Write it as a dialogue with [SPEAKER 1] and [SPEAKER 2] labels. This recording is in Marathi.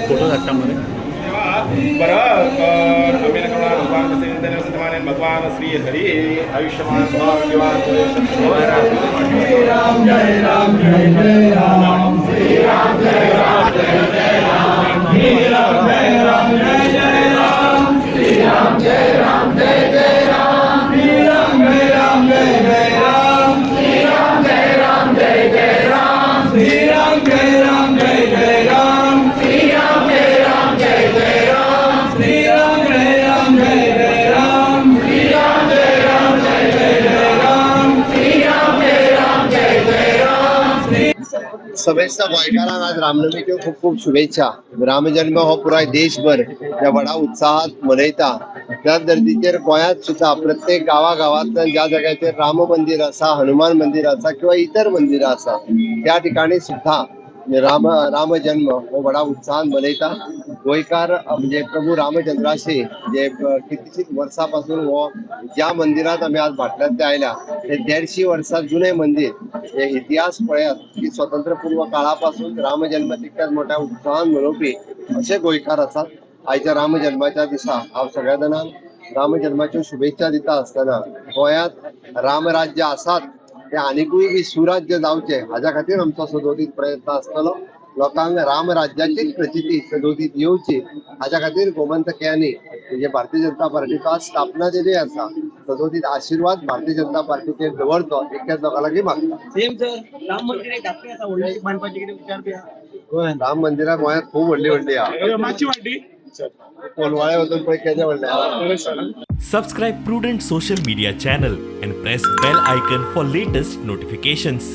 [SPEAKER 1] फोटो हट्टामध्ये
[SPEAKER 2] भगवान श्री हरि आयुष्मान भगवान
[SPEAKER 3] श्री राम जय राम जय जय राम श्री राम जय राम जय जय राम श्री राम जय राम जय जय राम श्री राम जय राम जय जय राम श्री राम जय राम जय जय राम श्री राम जय राम जय जय राम श्री राम जय राम जय जय राम श्री राम जय राम जय जय राम श्री राम जय राम जय जय राम श्री राम जय राम जय जय राम श्री राम जय राम जय जय राम
[SPEAKER 4] सभेचा गोंयकारांक आज रामनवमीच्यो खूप खूप शुभेच्छा. रामजन्म हो पुराय देशभर त्या व्हडा उत्साहात मनयता. त्या धर्तीचेर गोंयांत सुद्धा प्रत्येक गावागावांतल्यान ज्या जाग्याचेर राम मंदिर आसा, हनुमान मंदिर आसा किंवा इतर मंदिरां आसा त्या ठिकाणी सुद्धा राम जन्म हो व्हडा उत्साहान मनयता. गोंयकार म्हणजे प्रभू रामचंद्राशी जे कितलीशींच वर्सां पासून हो ज्या मंदिरात आमी आज भाटल्यातले आयल्या ते 150 वर्सां जुने मंदिर. हे इतिहास पळयात की स्वतंत्र पूर्व काळापासून राम जन्म तितक्याच मोठ्या उत्साहान मनोवपी असे गोंयकार आसात. आयच्या राम जन्माच्या दिसा हांव सगळ्या जाणांक राम जन्माच्यो शुभेच्छा दिता आसतना गोंयांत रामराज्य आसात ते आनिकूय बी सुराज्य जावचे हाच्या खातीर आमचो सदोदीत प्रयत्न आसतलो. लोकांक रामराज्याचीच प्रचिती सदोदीत येवची हाच्या खातीर गोमंतक्यांनी म्हणजे भारतीय जनता पार्टीचो आज स्थापना दिली आसा. सदोदीत आशीर्वाद भारतीय जनता पार्टीचेर दवरचो इतक्याच लोकां लागीं मागता.
[SPEAKER 1] सेम सर राम मंदिर धाकटे आसा व्हडली बांदपाची कितें विचार बी
[SPEAKER 4] राम मंदिरां गोंयांत खूब व्हडली व्हडली आहा.
[SPEAKER 1] मातशी वाडली
[SPEAKER 4] कोलवाळे वचून पळय केदे व्हडले आहा.
[SPEAKER 5] Subscribe Prudent Social Media channel and press bell icon for latest notifications.